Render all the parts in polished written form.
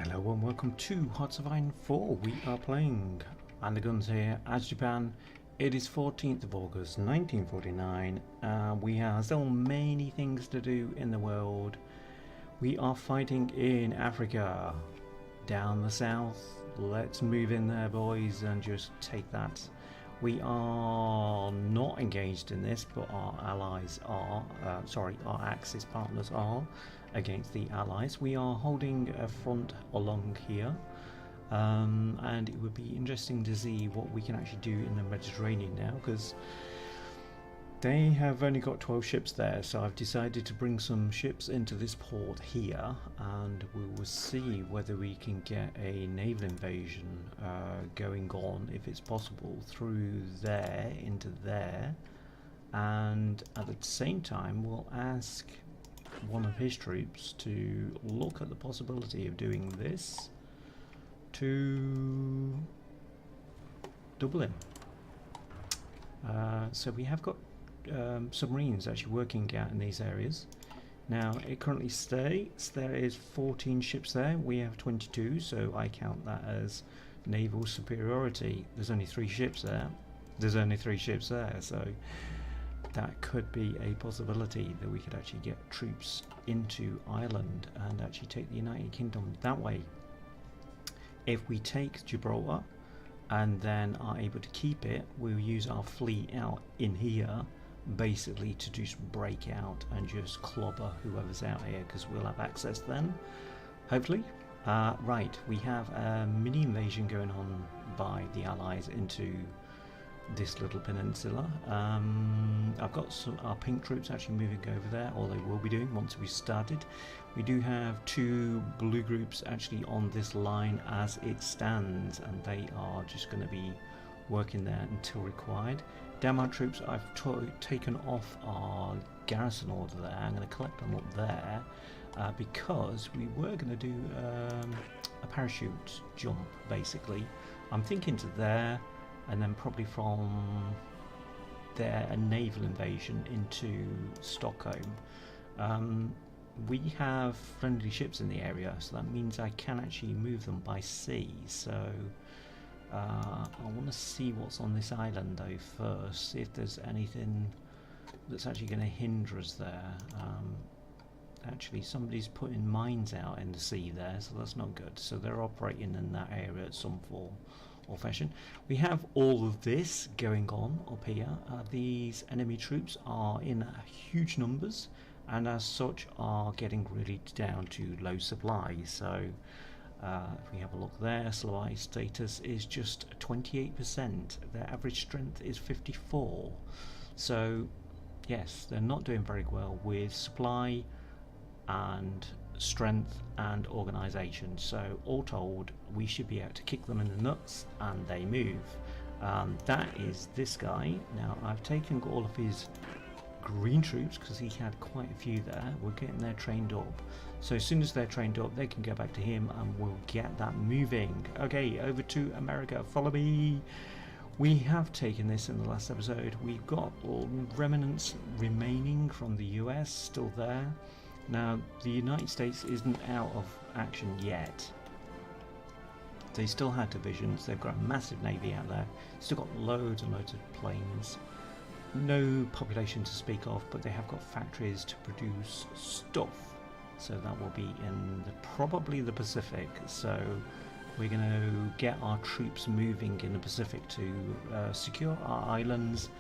Hello and welcome to HOI4. We are playing and the guns here as Japan. It is 14th of August 1949 and we have so many things to do in the world. We are fighting in Africa, down the south. Let's move in there, boys, and just take that. We are not engaged in this, but our allies are, our Axis partners are against the allies. We are holding a front along here, and it would be interesting to see what we can actually do in the Mediterranean now, because they have only got 12 ships there, so I've decided to bring some ships into this port here, and we will see whether we can get a naval invasion going on, if it's possible, through there into there. And at the same time we'll ask one of his troops to look at the possibility of doing this to Dublin. So we have got submarines actually working out in these areas. Now it currently states there is 14 ships there, we have 22, so I count that as naval superiority. There's only 3 ships there. So that could be a possibility that we could actually get troops into Ireland and actually take the United Kingdom that way. If we take Gibraltar and then are able to keep it, we'll use our fleet out in here basically to just break out and just clobber whoever's out here, because we'll have access then, hopefully. Right, we have a mini invasion going on by the Allies into this little peninsula. I've got our pink troops actually moving over there, or they will be doing once we started. We do have 2 blue groups actually on this line as it stands, and they are just going to be working there until required. Denmark troops, I've taken off our garrison order there. I'm going to collect them up there because we were going to do a parachute jump basically. I'm thinking to there, and then probably from there a naval invasion into Stockholm. We have friendly ships in the area, so that means I can actually move them by sea. So I want to see what's on this island though first, see if there's anything that's actually going to hinder us there. Actually somebody's putting mines out in the sea there, so that's not good. So they're operating in that area at some form or fashion. We have all of this going on up here. These enemy troops are in huge numbers and as such are getting really down to low supply. So if we have a look there, supply status is just 28%. Their average strength is 54. So yes, they're not doing very well with supply and strength and organisation. So all told, we should be able to kick them in the nuts and they move. That is this guy. Now I've taken all of his green troops because he had quite a few there. We're getting there trained up, so as soon as they're trained up they can go back to him and we'll get that moving. Okay, over to America, follow me. We have taken this in the last episode. We've got all remnants remaining from the US still there. Now the United States isn't out of action yet. They still had divisions, they've got a massive navy out there, still got loads and loads of planes. No population to speak of, but they have got factories to produce stuff, so that will be in probably the Pacific. So we're going to get our troops moving in the Pacific to secure our islands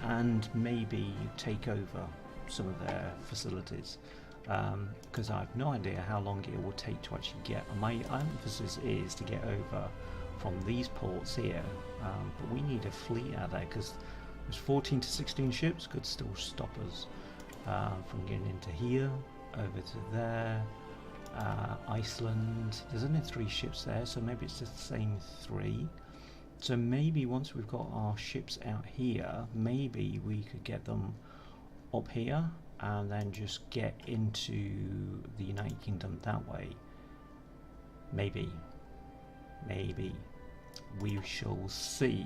and maybe take over some of their facilities, because I have no idea how long it will take to actually get. My emphasis is to get over from these ports here, but we need a fleet out there because there's 14 to 16 ships could still stop us from getting into here, over to there. Iceland, there's only 3 ships there, so maybe it's just the same 3. So maybe once we've got our ships out here, maybe we could get them up here and then just get into the United Kingdom that way. Maybe we shall see.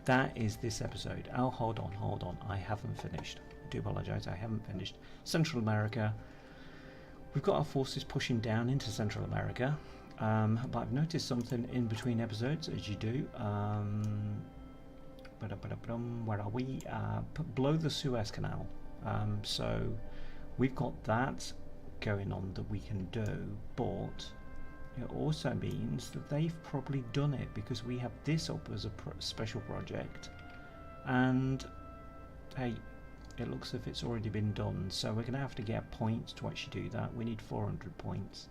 That is this episode. Oh, hold on, I haven't finished. I do apologise, I haven't finished. Central America, we've got our forces pushing down into Central America. But I've noticed something in between episodes, as you do. Where are we? Below the Suez Canal. So we've got that going on that we can do, but it also means that they've probably done it, because we have this up as a special project, and hey, it looks as if it's already been done. So we're going to have to get points to actually do that. We need 400 points.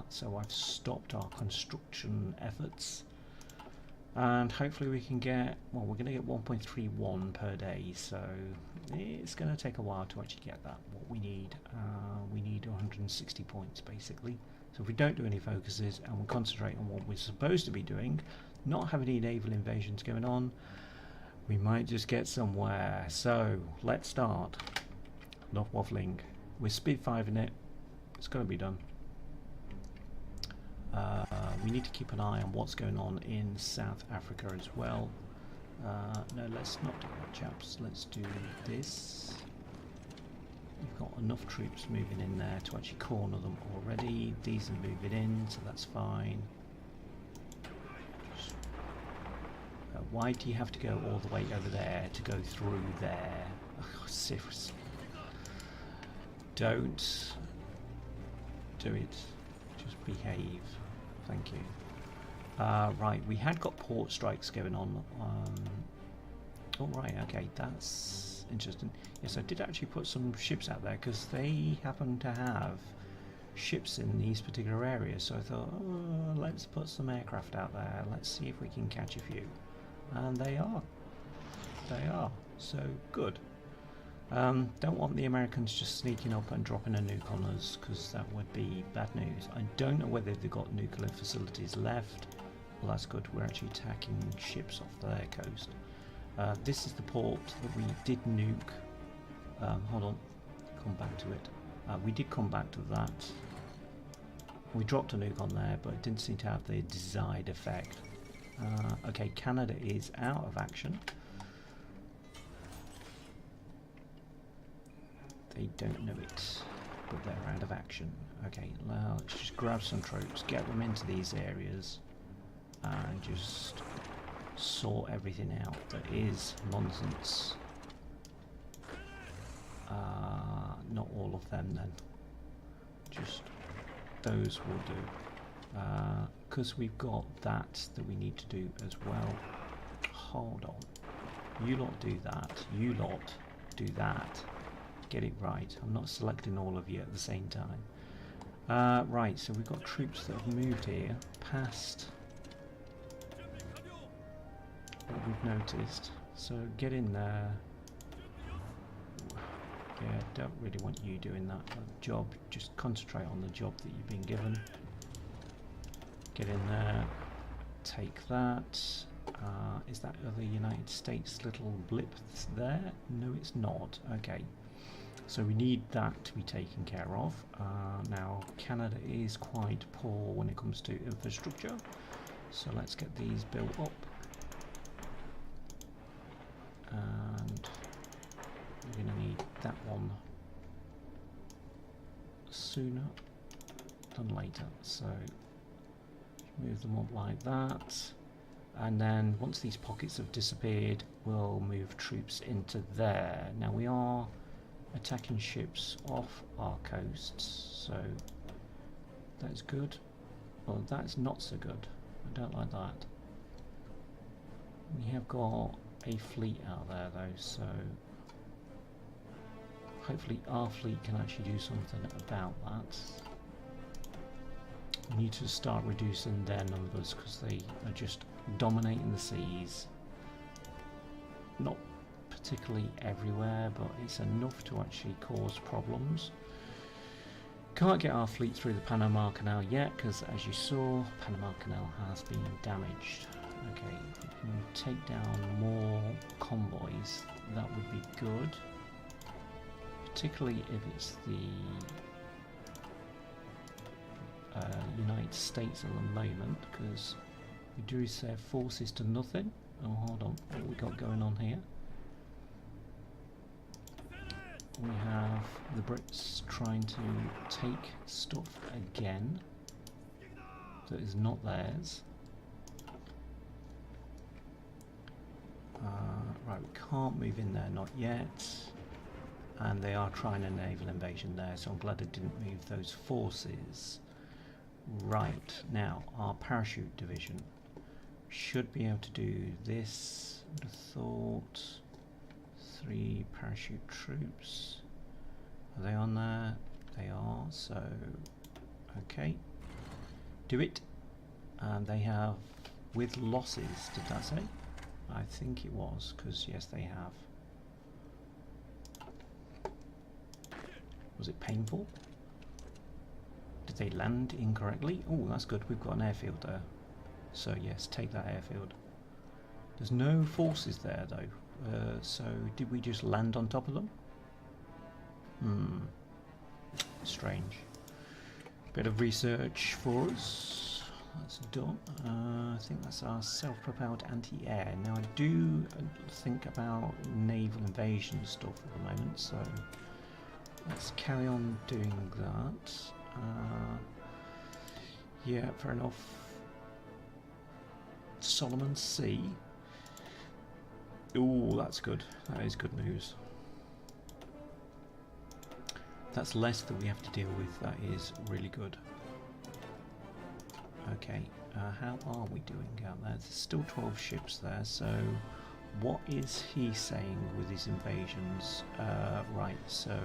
So I've stopped our construction efforts, and hopefully we can get, well, we're going to get 1.31 per day, so it's going to take a while to actually get that. What we need 160 points basically. So if we don't do any focuses and we concentrate on what we're supposed to be doing, not have any naval invasions going on, we might just get somewhere. So let's start. Enough waffling. We're speed 5 in it. It's got to be done. We need to keep an eye on what's going on in South Africa as well. No, let's not do that, chaps. Let's do this. We've got enough troops moving in there to actually corner them already. These are moving in, so that's fine. Why do you have to go all the way over there to go through there? Oh, seriously. Don't do it. Just behave. Thank you. Right, we had got port strikes going on. Oh, right, okay, that's interesting. Yes, I did actually put some ships out there because they happen to have ships in these particular areas. So I thought, oh, let's put some aircraft out there. Let's see if we can catch a few. And they are. They are. So good. Don't want the Americans just sneaking up and dropping a nuke on us, because that would be bad news. I don't know whether they've got nuclear facilities left. Well, that's good. We're actually attacking ships off their coast. This is the port that we did nuke. Hold on. Come back to it. We did come back to that. We dropped a nuke on there, but it didn't seem to have the desired effect. Okay, Canada is out of action. They don't know it, but they're out of action. Okay, now let's just grab some troops, get them into these areas, and just sort everything out that is nonsense. Not all of them then. Just those will do. Because we've got that we need to do as well. Hold on. You lot do that. You lot do that. Get it right. I'm not selecting all of you at the same time. Right, so we've got troops that have moved here past what we've noticed. So get in there. Yeah, don't really want you doing that job. Just concentrate on the job that you've been given. Get in there. Take that. Is that other United States little blip there? No, it's not. Okay. So we need that to be taken care of. Now, Canada is quite poor when it comes to infrastructure. So let's get these built up. And we're going to need that one sooner than later. So move them up like that. And then once these pockets have disappeared, we'll move troops into there. Now we are attacking ships off our coasts, so that's good. Well, that's not so good. I don't like that. We have got a fleet out there though, so hopefully our fleet can actually do something about that. We need to start reducing their numbers because they are just dominating the seas. Not particularly everywhere, but it's enough to actually cause problems. Can't get our fleet through the Panama Canal yet because, as you saw, Panama Canal has been damaged. Okay, if we can take down more convoys, that would be good. Particularly if it's the United States at the moment, because we reduce their forces to nothing. Oh, hold on, what have we got going on here? We have the Brits trying to take stuff again. that is not theirs. Right, we can't move in there, not yet. And they are trying a naval invasion there, so I'm glad I didn't move those forces. Right, now our parachute division should be able to do this. I would have thought 3 parachute troops. Are they on there? They are, so okay. Do it. And they have, with losses, did that say? I think it was, because yes they have. Was it painful? Did they land incorrectly? Oh, that's good, we've got an airfield there. So yes, take that airfield. There's no forces there though, so did we just land on top of them? Strange. Bit of research for us. That's done. I think that's our self-propelled anti-air. Now I do think about naval invasion stuff at the moment, so let's carry on doing that. Yeah, fair enough. Solomon Sea. Ooh, that's good. That is good news. That's less that we have to deal with. That is really good. Okay, how are we doing out there? There's still 12 ships there, so what is he saying with his invasions? Right, so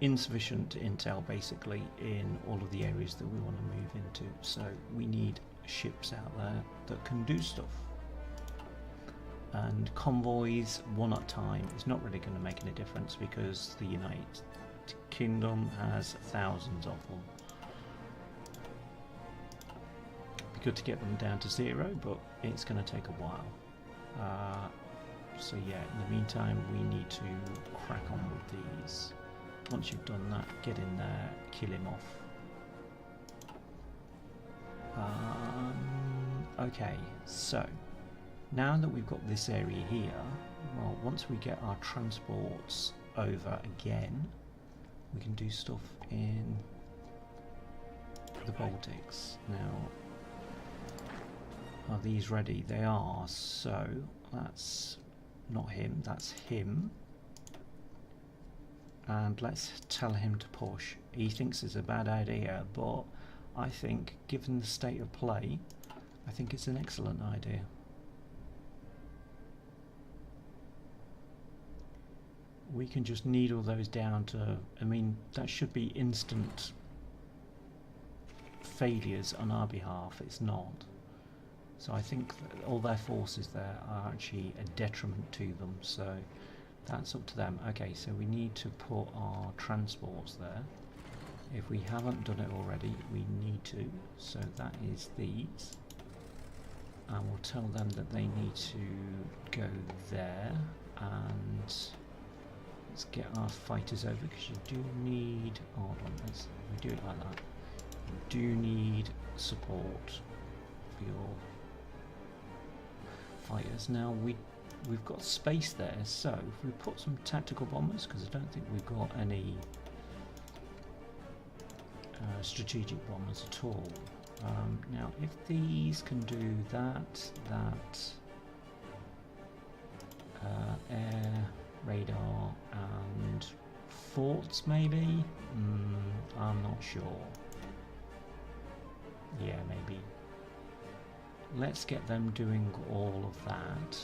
insufficient intel basically in all of the areas that we want to move into, so we need ships out there that can do stuff. And convoys, one at a time, is not really going to make any difference because the United Kingdom has thousands of them. Be good to get them down to 0, but it's going to take a while. So yeah, in the meantime we need to crack on with these. Once you've done that, get in there, kill him off. Okay, so now that we've got this area here, well, once we get our transports over again, we can do stuff in the Baltics. Now, are these ready? They are, so that's not him, that's him. And let's tell him to push. He thinks it's a bad idea, but I think, given the state of play, I think it's an excellent idea. We can just needle those down to, I mean, that should be instant failures on our behalf. It's not. So I think that all their forces there are actually a detriment to them, so that's up to them. Okay, so we need to put our transports there. If we haven't done it already, we need to. So that is these. And we'll tell them that they need to go there, and let's get our fighters over, because you do need, hold on, let's do it like that. You do need support for your fighters. Now we've got space there, so if we put some tactical bombers, because I don't think we've got any strategic bombers at all. Now if these can do that, air, radar and forts maybe? I'm not sure. Yeah, maybe. Let's get them doing all of that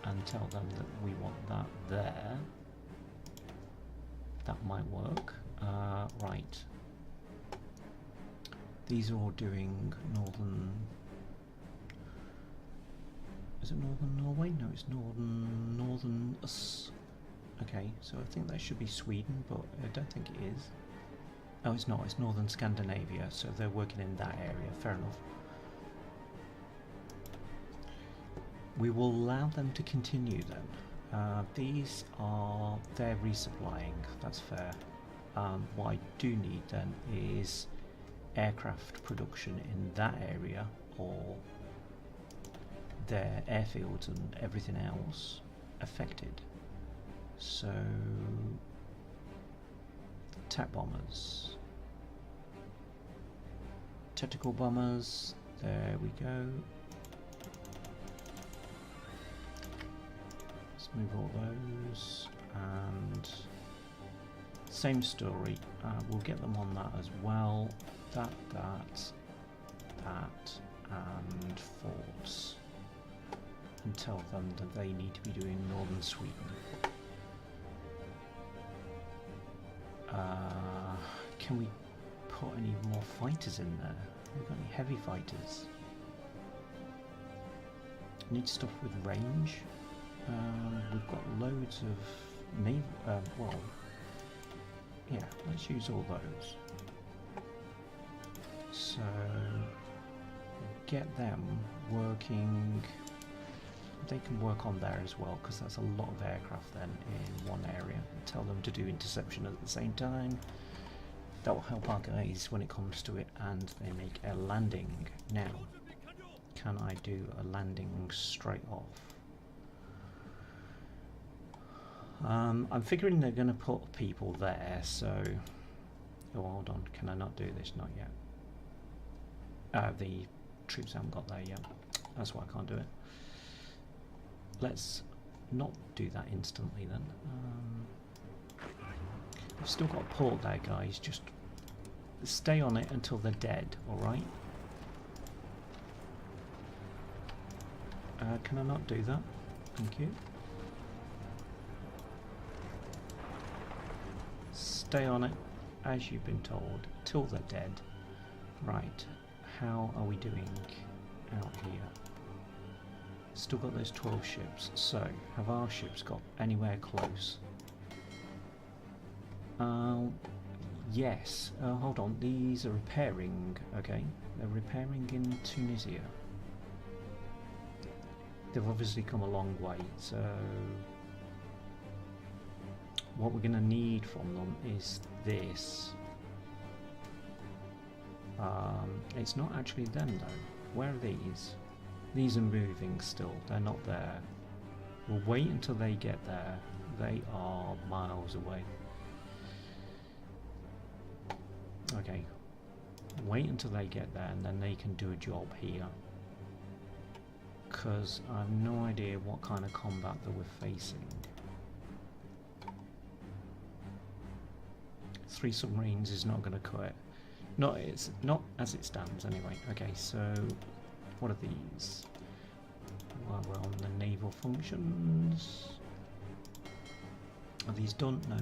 and tell them that we want that there. That might work. Right. These are all doing northern... Is it northern Norway? No, it's northern us. Okay, so I think that should be Sweden, but I don't think it is. Oh, it's not. It's northern Scandinavia, so they're working in that area. Fair enough. We will allow them to continue then. These are... they're resupplying. That's fair. What I do need then is aircraft production in that area, or their airfields and everything else affected. So attack bombers, tactical bombers. There we go. Let's move all those, and same story. We'll get them on that as well. That, and forts. And tell them that they need to be doing northern Sweden. Can we put any more fighters in there? We've got any heavy fighters? Need stuff with range. We've got loads of naval. Well, yeah. Let's use all those. So get them working. They can work on there as well, because that's a lot of aircraft then in one area. Tell them to do interception at the same time. That will help our guys when it comes to it, and they make a landing. Now, can I do a landing straight off? I'm figuring they're going to put people there, so... Oh, hold on, can I not do this? Not yet. The troops haven't got there yet. That's why I can't do it. Let's not do that instantly then. We've still got a port there, guys. Just stay on it until they're dead, alright? Can I not do that? Thank you. Stay on it, as you've been told, till they're dead. Right, how are we doing out here? Still got those 12 ships, so have our ships got anywhere close? Yes, hold on, these are repairing, okay, they're repairing in Tunisia. They've obviously come a long way, so what we're going to need from them is this. It's not actually them though. Where are these? These are moving still, they're not there. We'll wait until they get there. They are miles away. Okay, wait until they get there and then they can do a job here. Because I have no idea what kind of combat that we're facing. 3 submarines is not going to cut it. It's not as it stands anyway. Okay, so what are these? Well, we're on the naval functions. Are these done? No.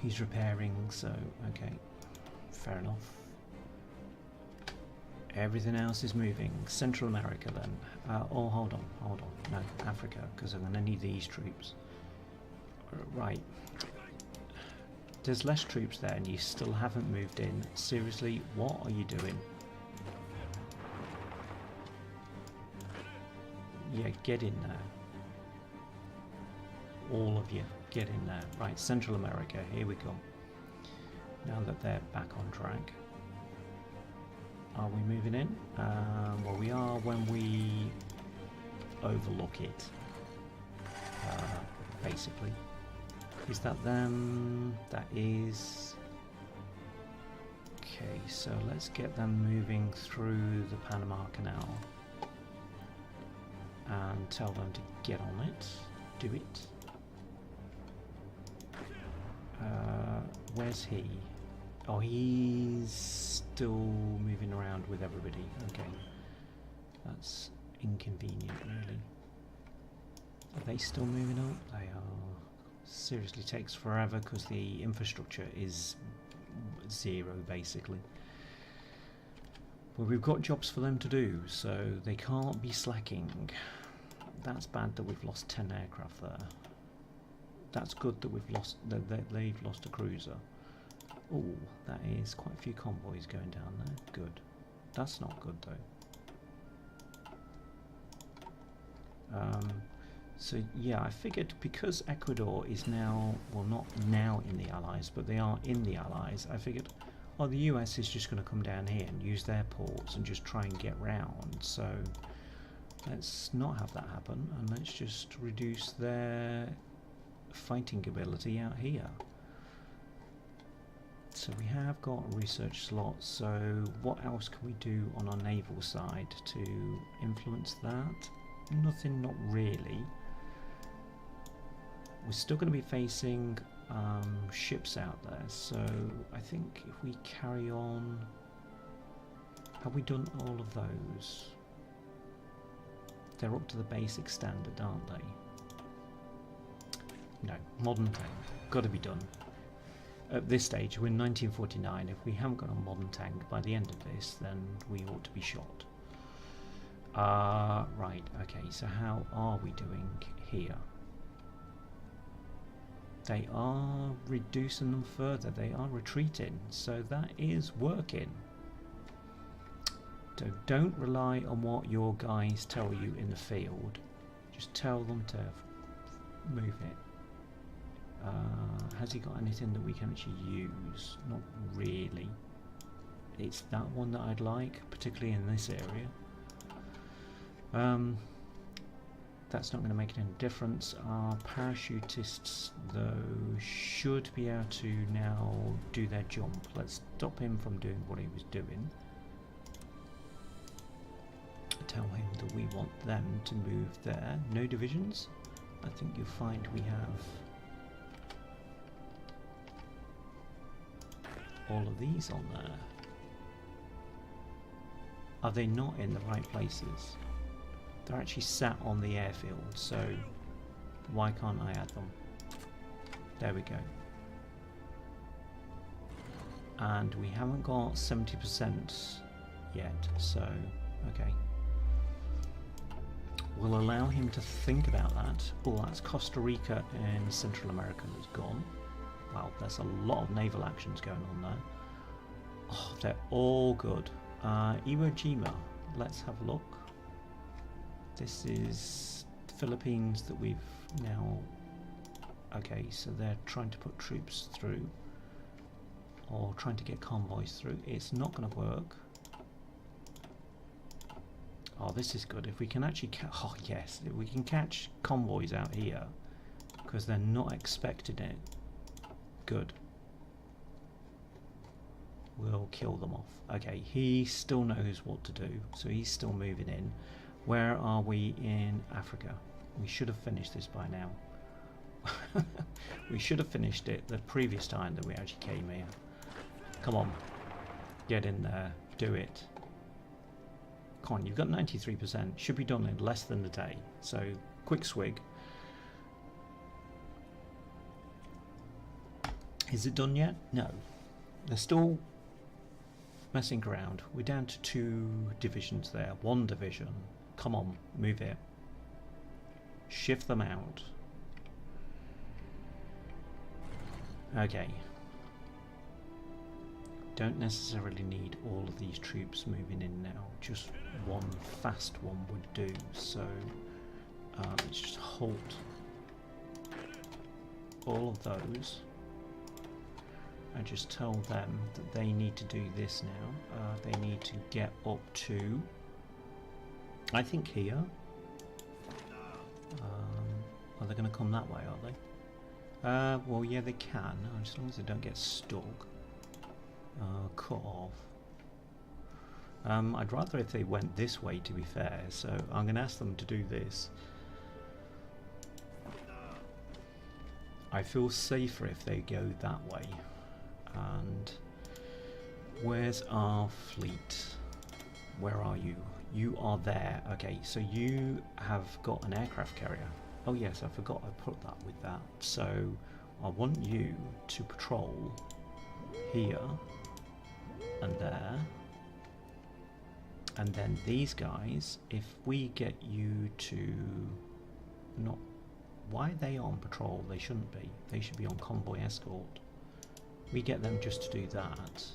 He's repairing, so okay. Fair enough. Everything else is moving. Central America then. Oh, hold on. No, Africa, because I'm going to need these troops. Right. There's less troops there and you still haven't moved in. Seriously, what are you doing? Yeah, get in there. All of you, get in there. Right, Central America, here we go. Now that they're back on track. Are we moving in? Well, we are when we overlook it, basically. Is that them? That is... Okay, so let's get them moving through the Panama Canal and tell them to get on it. Do it. Where's he? Oh, he's still moving around with everybody. Okay. That's inconvenient, really. Are they still moving up? They are. Seriously takes forever because the infrastructure is 0, basically. But we've got jobs for them to do, so they can't be slacking. That's bad that we've lost 10 aircraft there. That's good that we've lost that they've lost a cruiser. Oh, that is quite a few convoys going down there. Good. That's not good though. So yeah, I figured because Ecuador is now, well, not now in the Allies, but they are in the Allies, I figured, oh, the US is just going to come down here and use their ports and just try and get round. So let's not have that happen, and let's just reduce their fighting ability out here. so we have got a research slot, so what else can we do on our naval side to influence that? Nothing, not really. We're still going to be facing ships out there, so I think if we carry on... Have we done all of those? They're up to the basic standard, aren't they? No, modern tank, got to be done. At this stage, we're in 1949. If we haven't got a modern tank by the end of this, then we ought to be shot. Right, okay, so how are we doing here? They are reducing them further, they are retreating, so that is working. So don't rely on what your guys tell you in the field, just tell them to move it. Has he got anything that we can actually use? Not really. It's that one that I'd like, particularly in this area. That's not going to make any difference. Our parachutists, though, should be able to now do their jump. Let's stop him from doing what he was doing. Tell him that we want them to move there. No divisions. I think you'll find we have all of these on there. Are they not in the right places? They're actually sat on the airfield, so why can't I add them? There we go. And we haven't got 70% yet, so okay. We'll allow him to think about that. Oh, that's Costa Rica and Central America that's gone. Wow, there's a lot of naval actions going on there. Oh, they're all good. Iwo Jima, let's have a look. This is the Philippines that we've now... Okay, so they're trying to put troops through. Or trying to get convoys through. It's not going to work. Oh, this is good. If we can actually... Oh, yes. If we can catch convoys out here. Because they're not expecting it. Good. We'll kill them off. Okay, he still knows what to do. So he's still moving in. Where are we in Africa? We should have finished this by now. We should have finished it the previous time that we actually came here. Come on. Get in there. Do it. Come on, you've got 93%. Should be done in less than a day. So, quick swig. Is it done yet? No. They're still messing around. We're down to 2 divisions there. 1 division. Come on, move it. Shift them out. Okay. Don't necessarily need all of these troops moving in now. Just one fast one would do. So let's just halt all of those and just tell them that they need to do this now. They need to get up to, I think, here. Are they going to come that way, are they? Well, yeah, they can, as long as they don't get stuck. Cut off. I'd rather if they went this way, to be fair, so I'm going to ask them to do this. I feel safer if they go that way. And where's our fleet? Where are you? You are there. Okay, so you have got an aircraft carrier. Oh yes, I forgot I put that with that. So I want you to patrol here and there. And then these guys, if we get you to not... Why are they on patrol? They shouldn't be. They should be on convoy escort. We get them just to do that.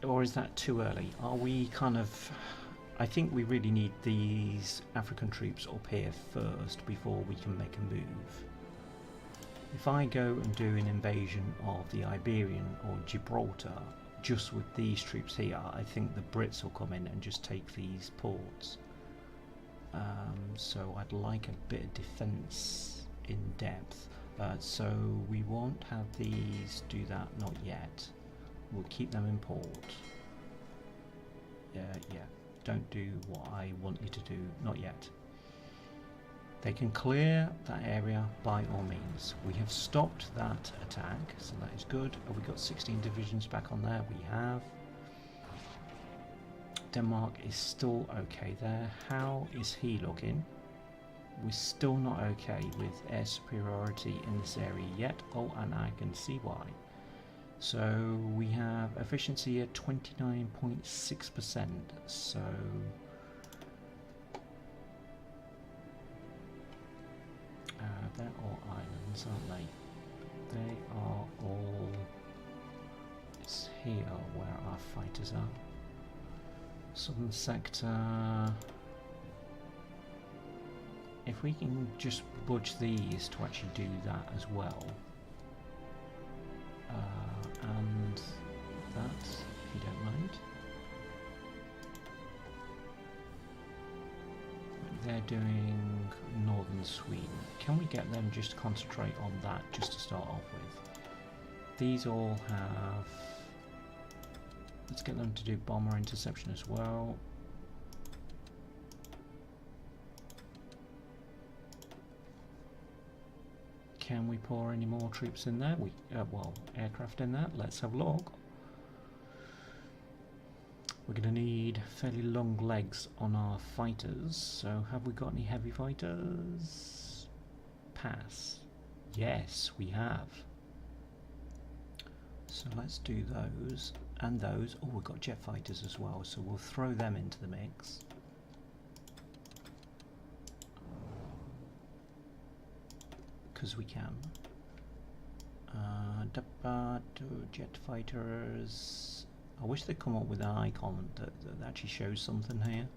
Or is that too early? Are we kind of... I think we really need these African troops up here first before we can make a move. If I go and do an invasion of the Iberian or Gibraltar just with these troops here, I think the Brits will come in and just take these ports. So I'd like a bit of defence in depth. So we won't have these do that, not yet. We'll keep them in port. Yeah, don't do what I want you to do, not yet. They can clear that area by all means. We have stopped that attack, so that is good. Have we got 16 divisions back on there? We have. Denmark is still okay there. How is he looking? We're still not okay with air superiority in this area yet. Oh, and I can see why. So we have efficiency at 29.6%. So they're all islands, aren't they? They are all. It's here where our fighters are. Southern sector. If we can just budge these to actually do that as well, and that, if you don't mind. They're doing northern Sweden. Can we get them just to concentrate on that just to start off with? These all have. Let's get them to do bomber interception as well. Can we pour any more troops in there? Well, aircraft in there. Let's have a look. We're going to need fairly long legs on our fighters. So have we got any heavy fighters? Pass. Yes, we have. So let's do those and those. Oh, we've got jet fighters as well, so we'll throw them into the mix. Because we can. Jet fighters. I wish they'd come up with an icon that actually shows something here.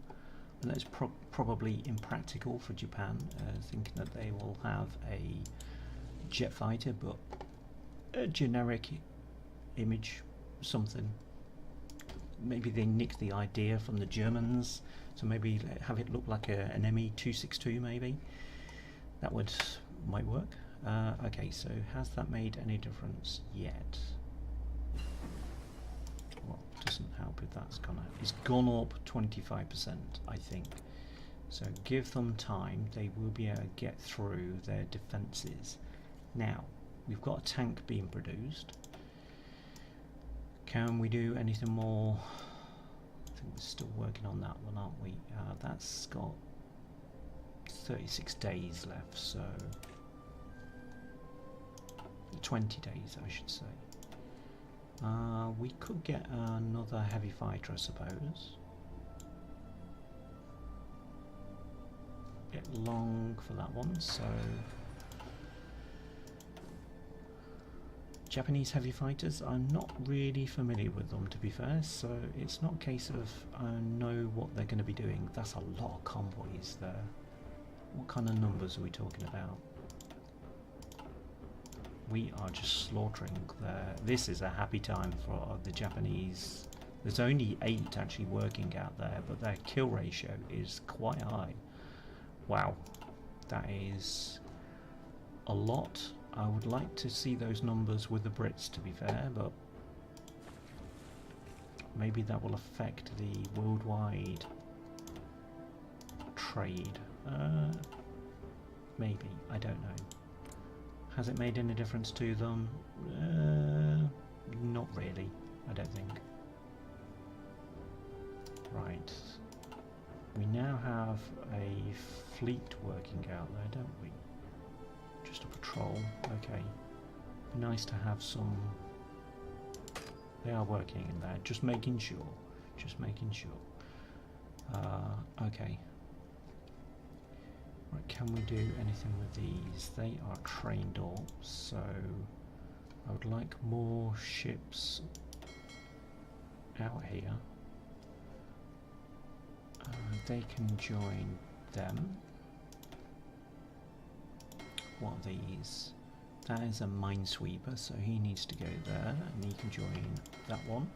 And that's probably impractical for Japan, thinking that they will have a jet fighter, but a generic image, something. Maybe they nicked the idea from the Germans, so maybe have it look like an ME-262 maybe. That might work. Okay, so has that made any difference yet? Well, doesn't help if that's it's gone up 25%, I think. So give them time, they will be able to get through their defences. Now, we've got a tank being produced. Can we do anything more? I think we're still working on that one, aren't we? That's got 36 days left, so 20 days I should say. We could get another heavy fighter, I suppose. Get long for that one, so Japanese heavy fighters, I'm not really familiar with them to be fair, so it's not a case of I know what they're going to be doing. That's a lot of convoys there. What kind of numbers are we talking about? We are just slaughtering there. This is a happy time for the Japanese. There's only 8 actually working out there, but their kill ratio is quite high. Wow, that is a lot. I would like to see those numbers with the Brits to be fair, but maybe that will affect the worldwide trade. Maybe, I don't know. Has it made any difference to them? Not really, I don't think. Right. We now have a fleet working out there, don't we? Just a patrol, okay. Nice to have some. They are working in there, just making sure. Just making sure. Okay. Right, can we do anything with these? They are trained up, so I would like more ships out here. They can join them. What are these? That is a minesweeper, so he needs to go there, and he can join that one.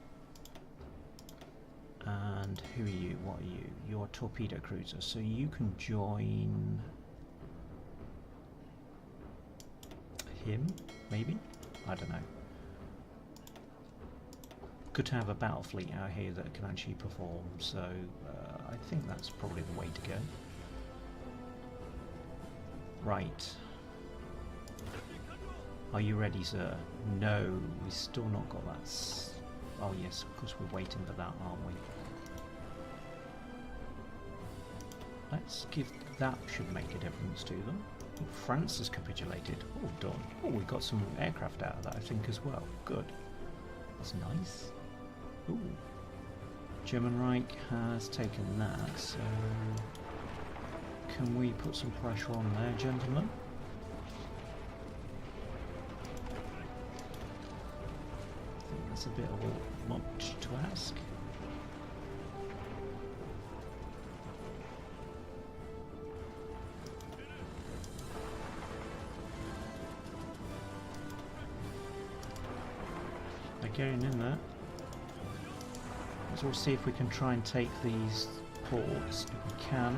And who are you? What are you? You're a torpedo cruiser, so you can join him, maybe? I don't know. Good to have a battle fleet out here that can actually perform, so I think that's probably the way to go. Right. Are you ready, sir? No, we've still not got that. Oh yes, of course we're waiting for that, aren't we? Let's give that, should make a difference to them. Oh, France has capitulated. Oh, done. Oh, we got some aircraft out of that, I think, as well. Good. That's nice. Ooh. German Reich has taken that, so can we put some pressure on there, gentlemen? I think that's a bit much to ask. They're getting in there. So we'll see if we can try and take these ports. If we can,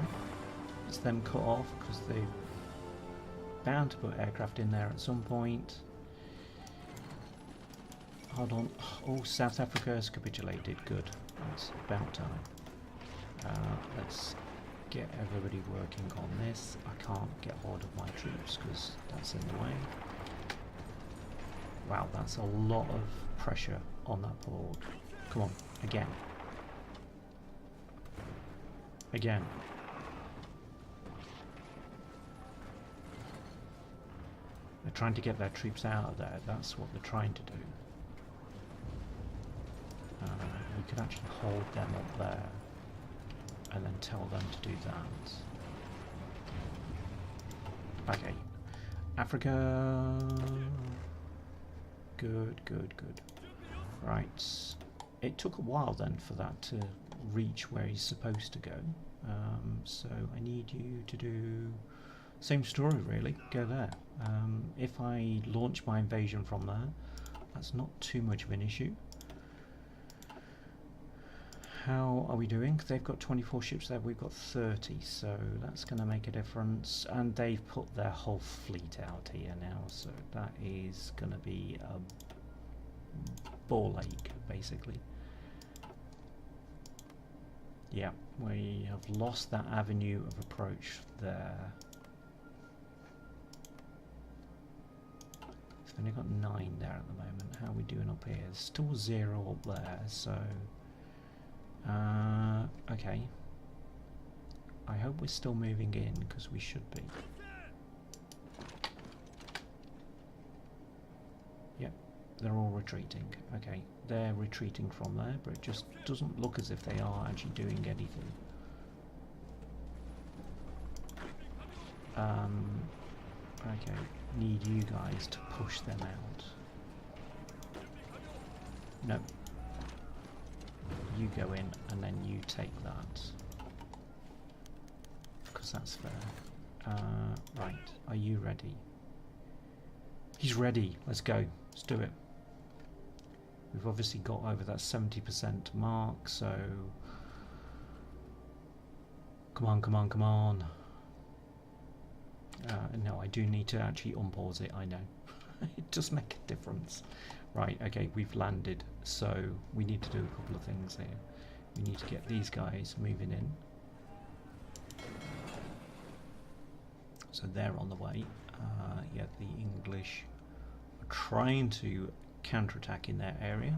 it's them cut off because they're bound to put aircraft in there at some point. Hold on. Oh, South Africa has capitulated. Good. It's about time. Let's get everybody working on this. I can't get hold of my troops because that's in the way. Wow, that's a lot of pressure on that port. Come on, again. Again. They're trying to get their troops out of there. That's what they're trying to do. We could actually hold them up there and then tell them to do that. Okay. Africa. Good, good, good. Right. It took a while then for that to reach where he's supposed to go. So I need you to do same story really. Go there. If I launch my invasion from there, that's not too much of an issue. How are we doing? They've got 24 ships there, we've got 30, so that's going to make a difference. And they've put their whole fleet out here now, so that is going to be a ball ache, basically. Yeah, we have lost that avenue of approach there. We've only got 9 there at the moment. How are we doing up here? There's still 0 up there, so... okay. I hope we're still moving in, because we should be. Yep, they're all retreating. Okay, they're retreating from there, but it just doesn't look as if they are actually doing anything. Okay, need you guys to push them out. No. You go in and then you take that. Because that's fair. Right, are you ready? He's ready. Let's go. Let's do it. We've obviously got over that 70% mark, so... Come on, come on, come on. No, I do need to actually unpause it, I know. It does make a difference. Right, okay, we've landed, so we need to do a couple of things here. We need to get these guys moving in. So they're on the way. Yeah, the English are trying to counterattack in their area.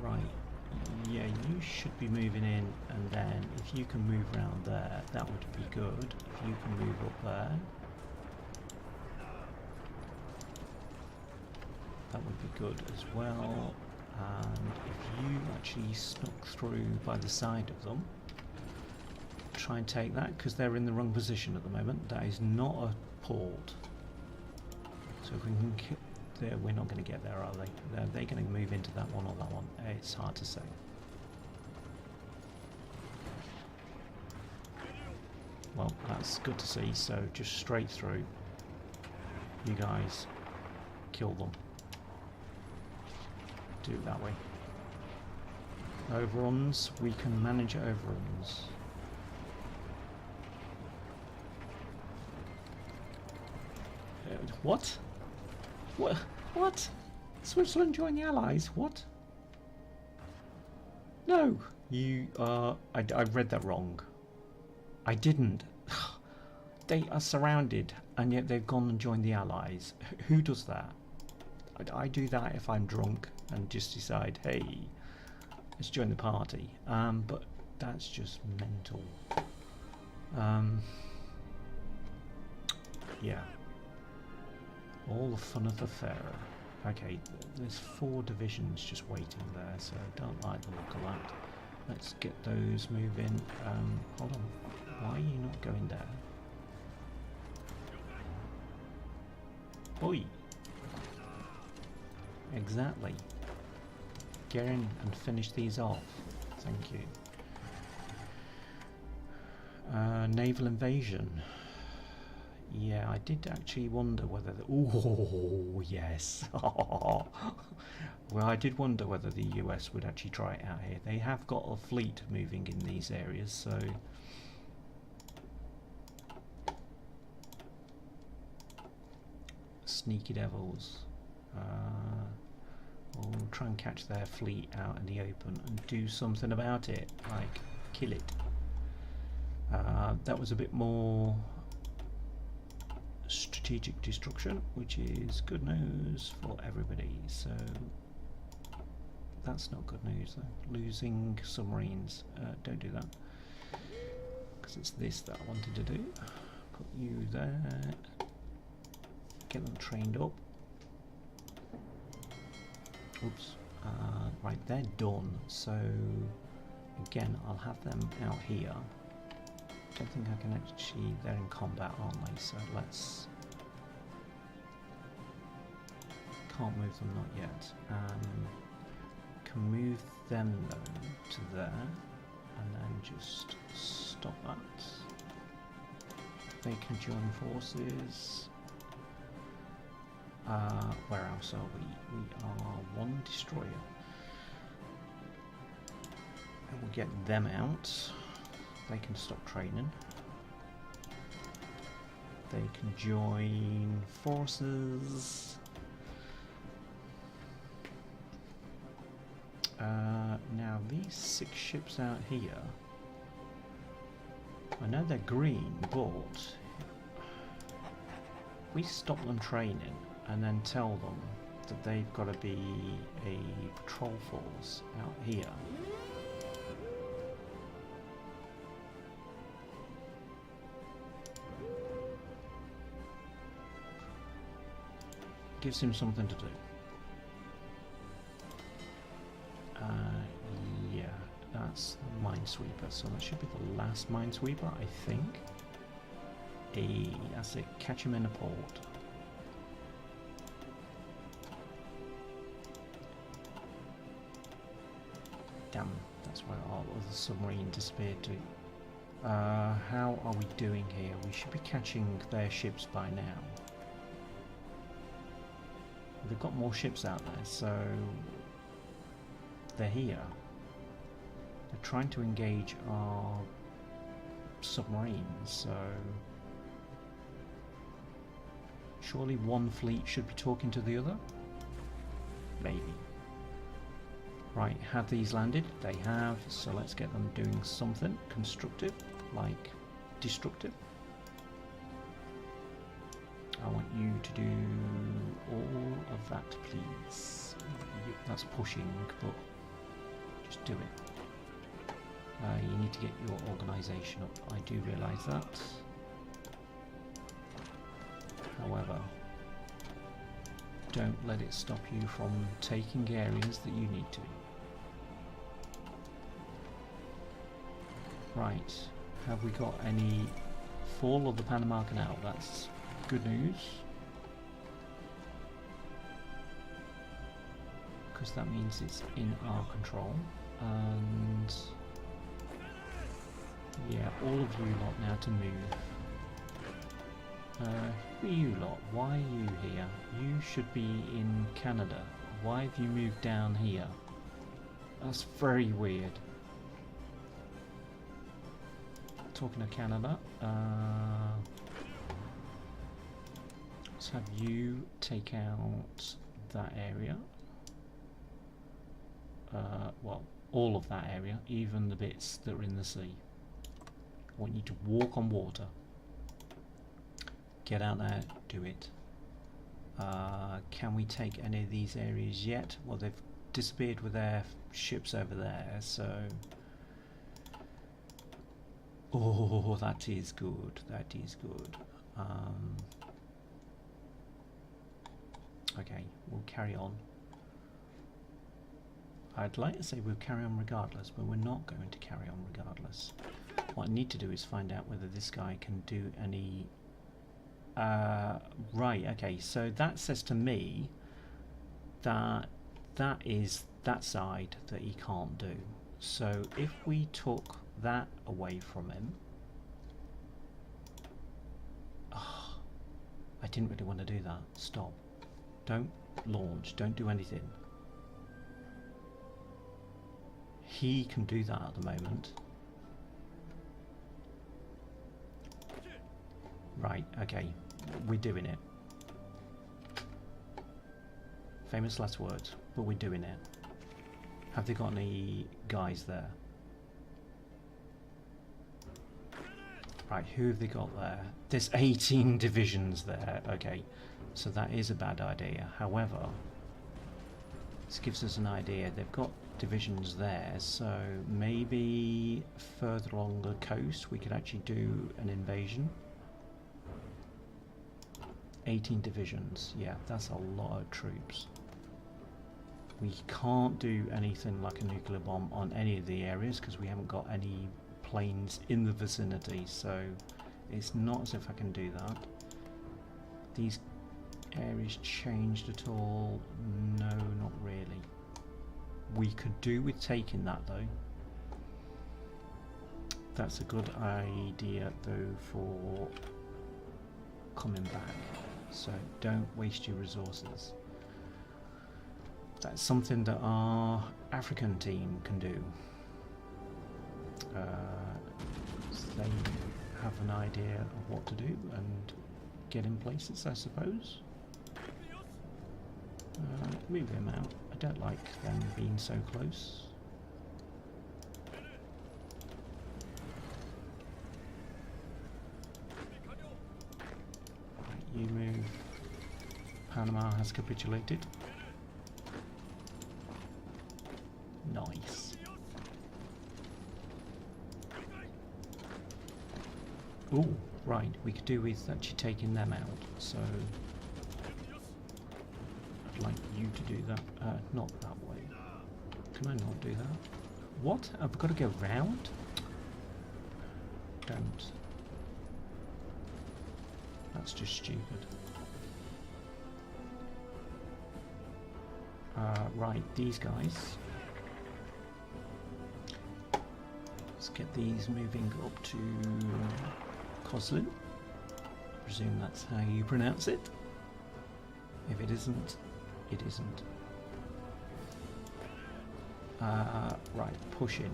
Right, yeah, you should be moving in, and then if you can move around there, that would be good. If you can move up there, that would be good as well. And if you actually snuck through by the side of them, try and take that, because they're in the wrong position at the moment. That is not a port. So if we can get there, we're not going to get there, are they? They're going to move into that one or that one. It's hard to say. Well, that's good to see. So just straight through. You guys kill them. Do it that way. Overruns, we can manage overruns. What? What? What? Switzerland joined the Allies? What? No! You I read that wrong. I didn't. They are surrounded, and yet they've gone and joined the Allies. Who does that? I do that if I'm drunk and just decide, hey, let's join the party. But that's just mental. Yeah. All the fun of the fair. Okay, there's 4 divisions just waiting there, so I don't like the look of that. Let's get those moving. Hold on. Why are you not going there? Oi! Exactly. Get in and finish these off. Thank you. Naval invasion. Yeah, I did actually wonder whether the... Ooh, yes. Well, I did wonder whether the US would actually try it out here. They have got a fleet moving in these areas, so... Sneaky devils. We'll try and catch their fleet out in the open and do something about it, like kill it. That was a bit more strategic destruction, which is good news for everybody. So that's not good news though. Losing submarines, don't do that, because it's this that I wanted to do. Put you there, get them trained up. Oops. Right, they're done, so again I'll have them out here. Don't think I can actually... they're in combat, aren't they? So let's... can't move them, not yet. Can move them though to there, and then just stop that. They can join forces. Where else are we? We are 1 destroyer. And we'll get them out. They can stop training. They can join forces. Now these 6 ships out here, I know they're green, but we stop them training and then tell them that they've got to be a patrol force out here. Gives him something to do. Yeah, that's the minesweeper, so that should be the last minesweeper, I think. That's it, catch him in a port. Damn, that's where our other submarine disappeared to. How are we doing here? We should be catching their ships by now. They've got more ships out there, so they're here. They're trying to engage our submarines, so surely one fleet should be talking to the other? Maybe. Right, have these landed? They have, so let's get them doing something constructive, like destructive. I want you to do all of that, please. That's pushing, but just do it. You need to get your organisation up. I do realise that. However, don't let it stop you from taking areas that you need to. Right, have we got any fall of the Panama Canal? That's good news, because that means it's in our control. And yeah, all of you lot now to move. Who are you lot? Why are you here? You should be in Canada. Why have you moved down here? That's very weird. Talking of Canada, let's have you take out that area. Well, all of that area, even the bits that are in the sea. I want you to walk on water. Get out there, do it. Can we take any of these areas yet? Well, they've disappeared with their ships over there, so... Oh, that is good, that is good. Okay, we'll carry on. I'd like to say we'll carry on regardless, but we're not going to carry on regardless. What I need to do is find out whether this guy can do any... right, okay, so that says to me that that is that side that he can't do. So if we took that away from him... Oh, I didn't really want to do that. Stop. Don't launch, don't do anything. He can do that at the moment. Right, okay, we're doing it. Famous last words, but we're doing it. Have they got any guys there? Right, who have they got there? There's 18 divisions there. Okay, so that is a bad idea. However, this gives us an idea. They've got divisions there, so maybe further along the coast we could actually do an invasion. 18 divisions, yeah, that's a lot of troops. We can't do anything like a nuclear bomb on any of the areas because we haven't got any planes in the vicinity, so it's not as if I can do that. These areas changed at all? No, not really. We could do with taking that though. That's a good idea though for coming back, so don't waste your resources. That's something that our African team can do. So they have an idea of what to do and get in places, I suppose. Move them out. I don't like them being so close. Right, you move. Panama has capitulated. Nice. Oh, right, we could do with actually taking them out, so I'd like you to do that. Not that way. Can I not do that? What? I've got to go round? Don't. That's just stupid. Right, these guys. Let's get these moving up to Coslin. I presume that's how you pronounce it. If it isn't, it isn't. Right, push in.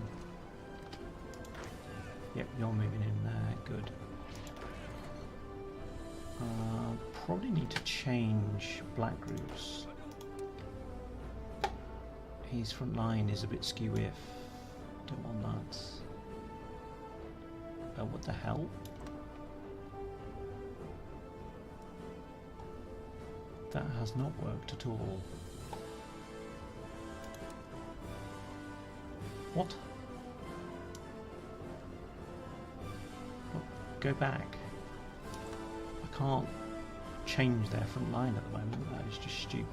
Yep, you're moving in there, good. Probably need to change Black Groups. His front line is a bit skew-if. Don't want that. Oh, what the hell? That has not worked at all. What? Oh, go back. I can't change their front line at the moment. That is just stupid.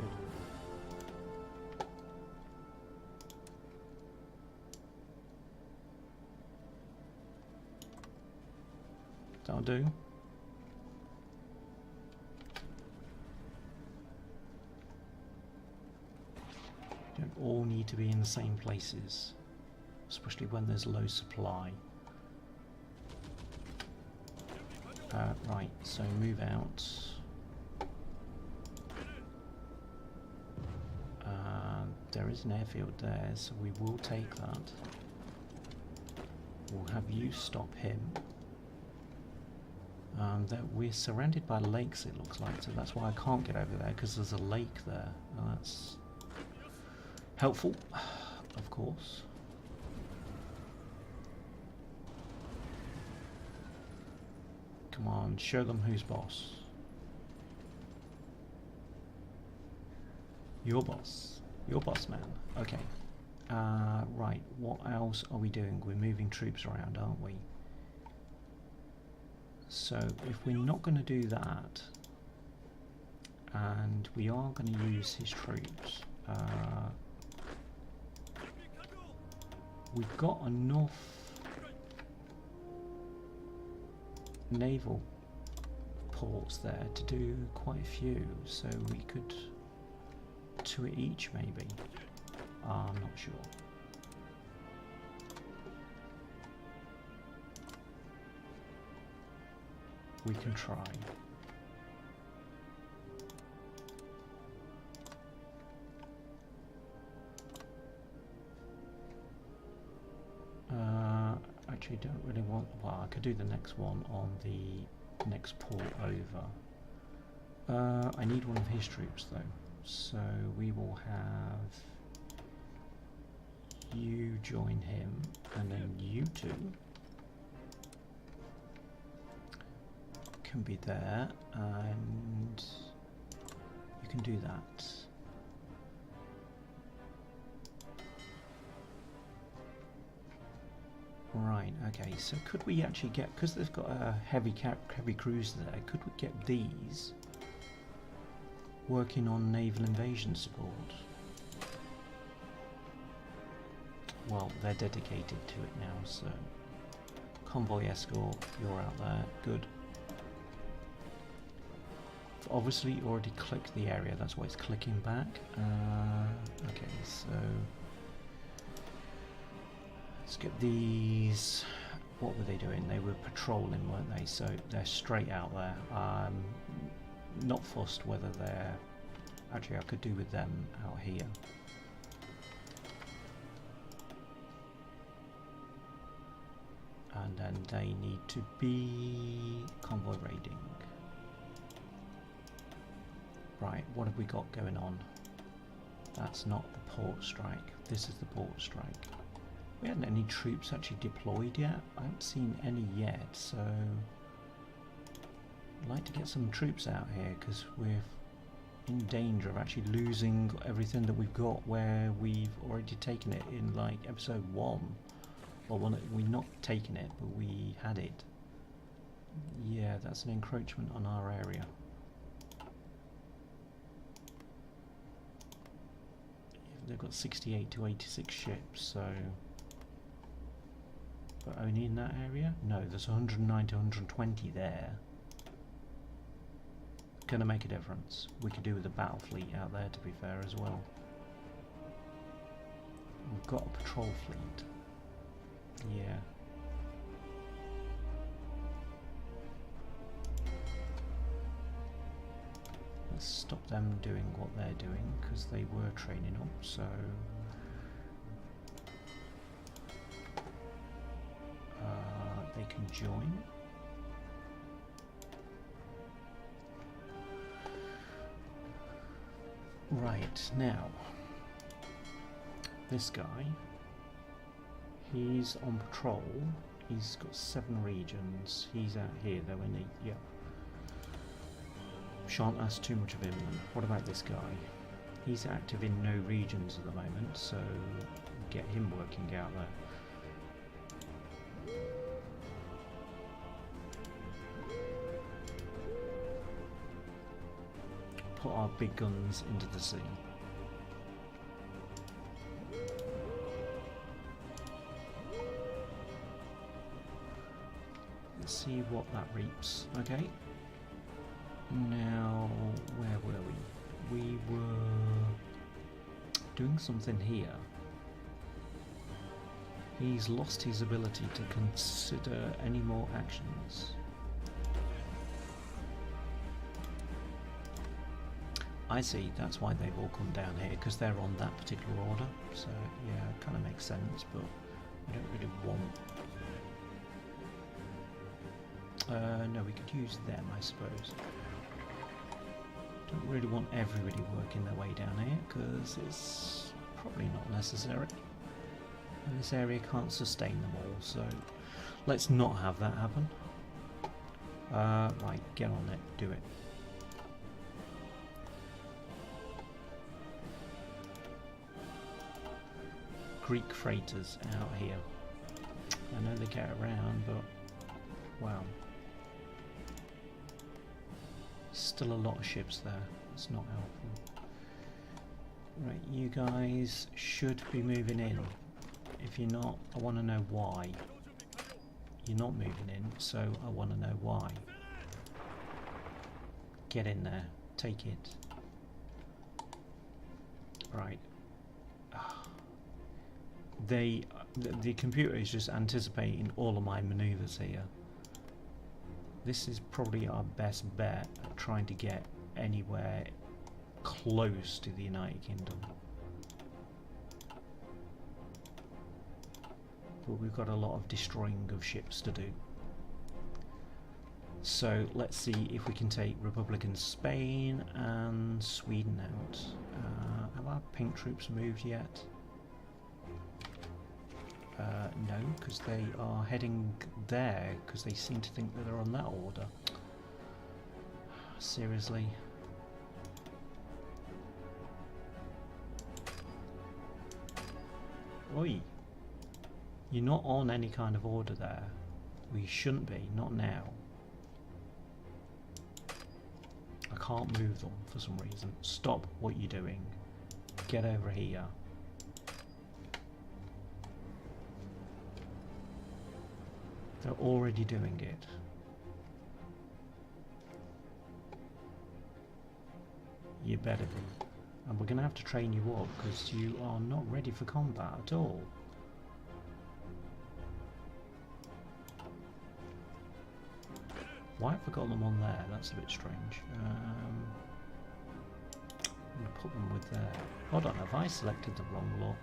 That'll do. Don't all need to be in the same places, especially when there's low supply. Right, so move out. There is an airfield there, so we will take that. We'll have you stop him. That we're surrounded by lakes, it looks like, so that's why I can't get over there, because there's a lake there. And that's helpful, of course. Come on, show them who's boss. Your boss. Your boss, man. Okay. Right, what else are we doing? We're moving troops around, aren't we? So, if we're not going to do that, and we are going to use his troops, we've got enough naval ports there to do quite a few, so we could 2 each maybe. I'm not sure. We can try. Actually don't really want, well, I could do the next one on the next port over. I need one of his troops though, so we will have you join him, and then you two can be there, and you can do that. Right, okay, so could we actually get, because they've got a heavy cruiser there, could we get these working on naval invasion support? Well, they're dedicated to it now, so convoy escort, you're out there, good. Obviously you already clicked the area, that's why it's clicking back. Okay, so let's get these. What were they doing? They were patrolling, weren't they? So they're straight out there. Not fussed whether they're... Actually, I could do with them out here. And then they need to be convoy raiding. Right, what have we got going on? That's not the port strike. This is the port strike. We haven't any troops actually deployed yet. I haven't seen any yet, so I'd like to get some troops out here because we're in danger of actually losing everything that we've got where we've already taken it in like episode 1. Well, we're not taking it, but we had it. Yeah, that's an encroachment on our area. They've got 68 to 86 ships, so... But only in that area? No, there's 109 to 120 there. Gonna make a difference. We could do with a battle fleet out there, to be fair, as well. We've got a patrol fleet. Yeah. Let's stop them doing what they're doing, because they were training up, so... they can join. Right, now, this guy, he's on patrol, he's got 7 regions, he's out here though, isn't he? Yeah. Shan't ask too much of him then. What about this guy? He's active in no regions at the moment, so get him working out there. Put our big guns into the sea. Let's see what that reaps. Okay. Now, where were we? We were doing something here. He's lost his ability to consider any more actions. I see, that's why they've all come down here, because they're on that particular order. So, yeah, it kind of makes sense, but I don't really want... No, we could use them, I suppose. Don't really want everybody working their way down here because it's probably not necessary. And this area can't sustain them all, so let's not have that happen. Right, get on it, do it. Greek freighters out here. I know they get around, but wow. Still a lot of ships there. It's not helpful. Right, you guys should be moving in. If you're not, I want to know why. You're not moving in, so I want to know why. Get in there. Take it. Right. The computer is just anticipating all of my maneuvers here. This is probably our best bet at trying to get anywhere close to the United Kingdom. But we've got a lot of destroying of ships to do. So let's see if we can take Republican Spain and Sweden out. Have our pink troops moved yet? No, because they are heading there because they seem to think that they're on that order. Seriously? Oi! You're not on any kind of order there. We shouldn't be, not now. I can't move them for some reason. Stop what you're doing. Get over here. They're already doing it. You better be. And we're going to have to train you up because you are not ready for combat at all. Why have I got them on there? That's a bit strange. I'm going to put them with there. Hold on, have I selected the wrong lot?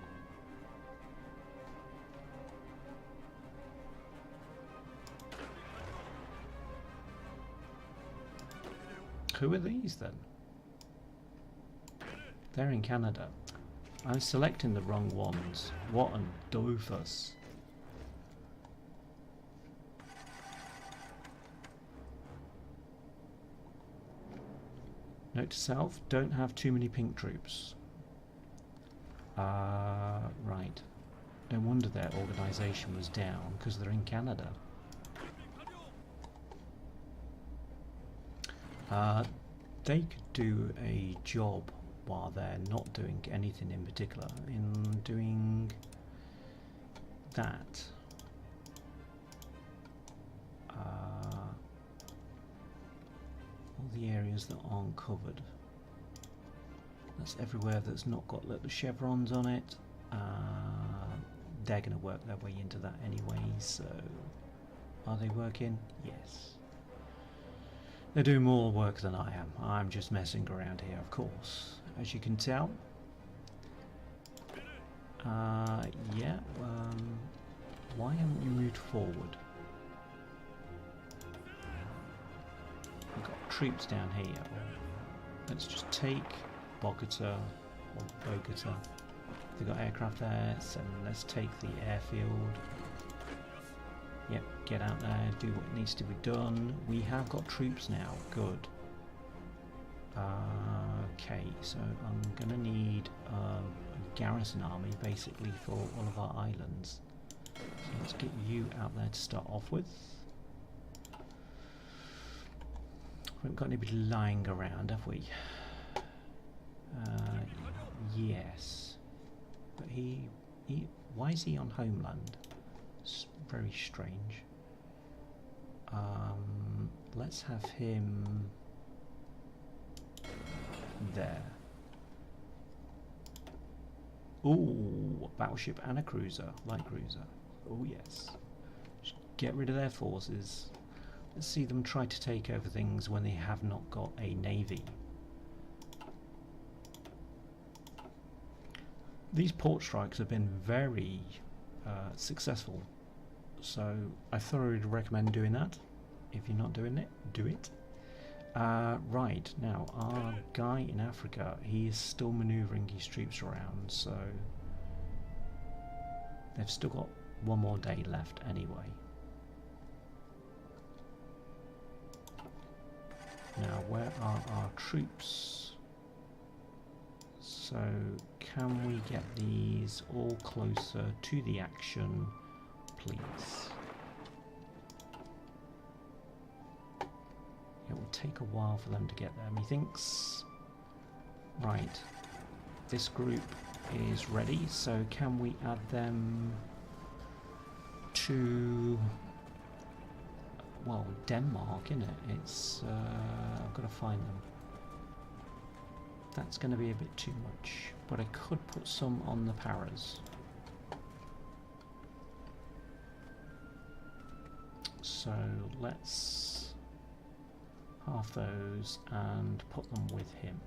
Who are these then? They're in Canada. I'm selecting the wrong ones. What a doofus. Note to self, don't have too many pink troops. Right. No wonder their organisation was down, because they're in Canada. They could do a job while they're not doing anything in particular, in doing that. All the areas that aren't covered. That's everywhere that's not got little chevrons on it. They're going to work their way into that anyway, so are they working? Yes. They're doing more work than I am. I'm just messing around here, of course, as you can tell. Yeah, why haven't you moved forward? We've got troops down here. Let's just take Bogota, or Bogota. They've got aircraft there, so let's take the airfield. Yep, get out there, do what needs to be done. We have got troops now, good. Okay, so I'm gonna need a garrison army basically for all of our islands. So let's get you out there to start off with. We haven't got anybody lying around, have we? Yes. But he why is he on homeland? It's very strange. Let's have him there. Ooh, a battleship and a cruiser, light cruiser. Oh yes. Just get rid of their forces. Let's see them try to take over things when they have not got a navy. These port strikes have been very successful, so I thoroughly recommend doing that If you're not doing it, do it. Right, now our guy in Africa, he is still manoeuvring his troops around, so they've still got one more day left anyway. Now, where are our troops? So, can we get these all closer to the action, please? It will take a while for them to get there, methinks. Right, this group is ready, so can we add them to, well, Denmark, isn't it? It's, I've got to find them. That's going to be a bit too much, but I could put some on the paras. So let's half those and put them with him.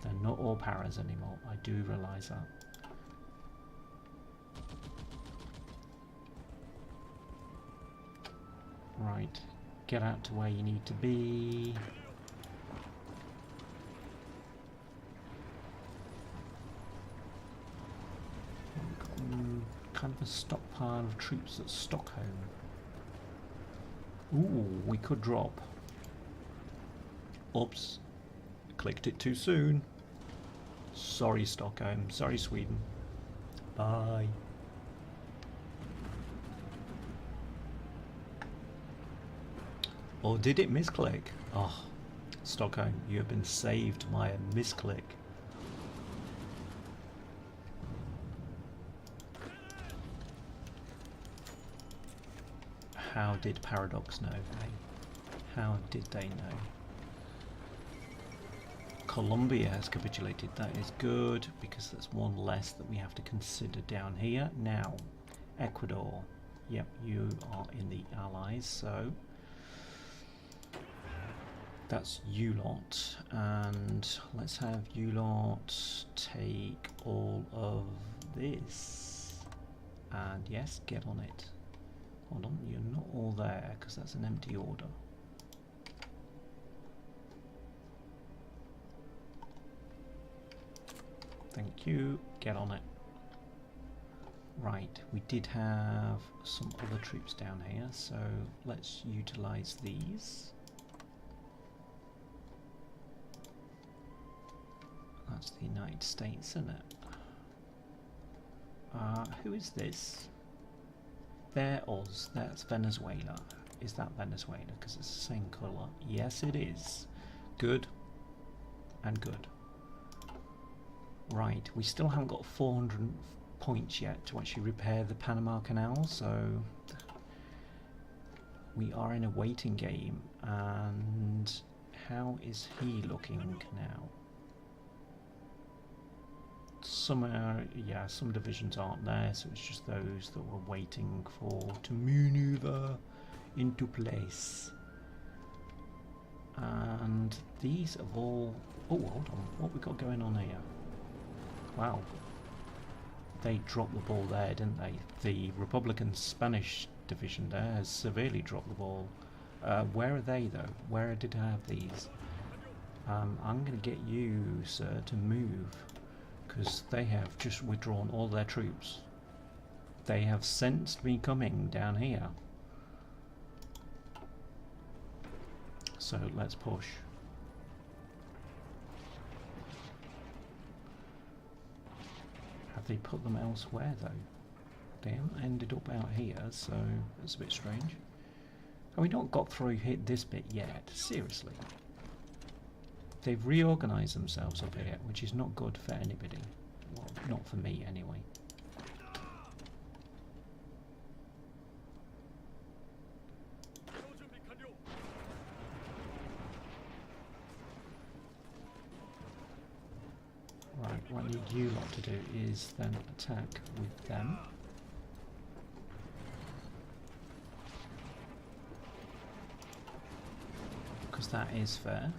They're not all paras anymore, I do realise that. Right, get out to where you need to be. Kind of a stockpile of troops at Stockholm. Ooh, we could drop. Oops, clicked it too soon. Sorry Stockholm, sorry Sweden. Bye. Or did it misclick? Oh, Stockholm, you have been saved by a misclick. How did Paradox know? Eh? How did they know? Colombia has capitulated. That is good, because that's one less that we have to consider down here. Now, Ecuador. Yep, you are in the Allies, so that's you lot. And let's have you lot take all of this. And yes, get on it. Hold on, you're not all there, because that's an empty order. Thank you, get on it. Right, we did have some other troops down here, so let's utilize these. That's the United States, isn't it? Who is this? They're Oz, that's Venezuela. Is that Venezuela? Because it's the same colour. Yes, it is. Good. And good. Right, we still haven't got 400 points yet to actually repair the Panama Canal, so we are in a waiting game. And how is he looking now? Some some divisions aren't there, so it's just those that we're waiting for to maneuver into place. And these have all... oh, hold on, what we got going on here? Wow, they dropped the ball there, didn't they? The Republican Spanish division there has severely dropped the ball. Where are they though? Where did I have these? I'm going to get you, sir, to move, because they have just withdrawn all their troops. They have sensed me coming down here. So let's push. Have they put them elsewhere though? They haven't ended up out here, so that's a bit strange. Have we not got through hit this bit yet? Seriously. They've reorganised themselves up here, which is not good for anybody. Well, not for me anyway. Right, what I need you lot to do is then attack with them. Because that is fair.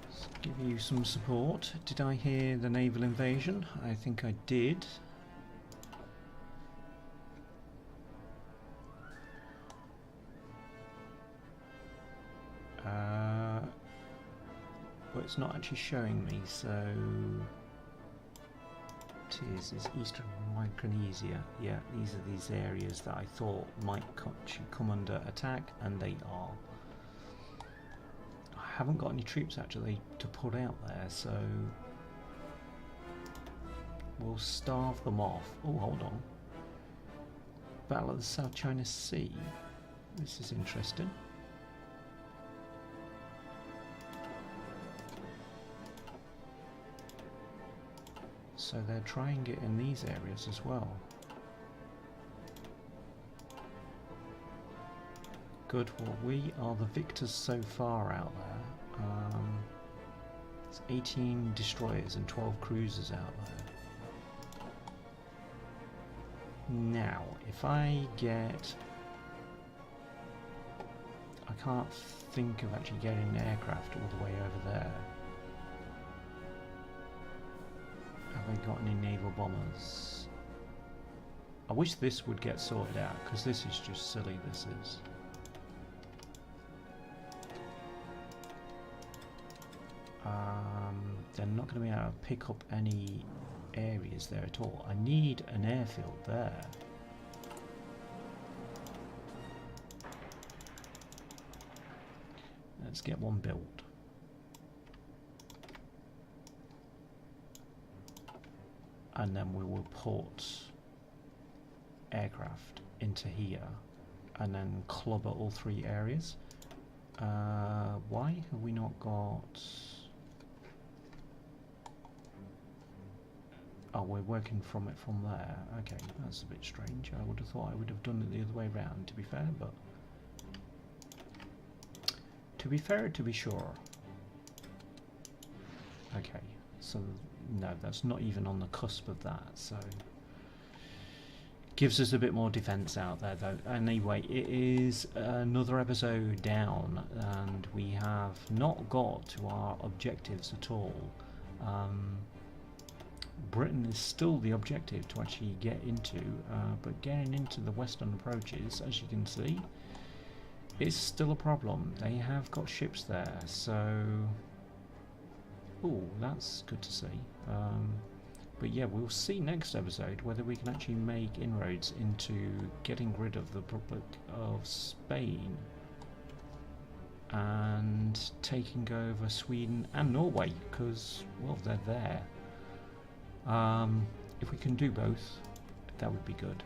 Let's give you some support. Did I hear the naval invasion? I think I did. it's not actually showing me. So is Eastern Micronesia. Yeah, these are these areas that I thought might come under attack, and they are. I haven't got any troops actually to put out there, so we'll starve them off. Oh, hold on. Battle of the South China Sea. This is interesting. So they're trying it in these areas as well. Good, well we are the victors so far out there. It's 18 destroyers and 12 cruisers out there. Now, if I can't think of actually getting an aircraft all the way over there. Have I got any naval bombers? I wish this would get sorted out, because this is just silly, this is. They're not going to be able to pick up any areas there at all. I need an airfield there. Let's get one built. And then we will put aircraft into here and then clubber all three areas. Why have we not got... Oh, we're working from it from there. Okay, that's a bit strange. I would have thought I would have done it the other way around, to be fair, but... To be fair, to be sure. Okay, so no, that's not even on the cusp of that, so... Gives us a bit more defense out there, though. Anyway, it is another episode down, and we have not got to our objectives at all. Britain is still the objective to actually get into, but getting into the western approaches, as you can see, is still a problem. They have got ships there, so... Oh, that's good to see. But yeah, we'll see next episode whether we can actually make inroads into getting rid of the Republic of Spain and taking over Sweden and Norway, because, well, they're there. If we can do both, that would be good.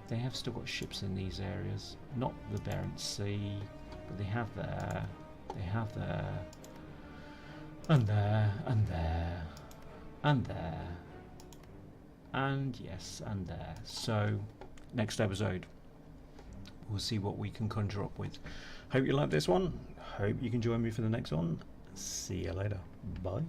They have still got ships in these areas, not the Barents Sea, but they have there, and there, and there, and there, and yes, and there. So, next episode, we'll see what we can conjure up with. Hope you like this one. Hope you can join me for the next one. See you later. Bye.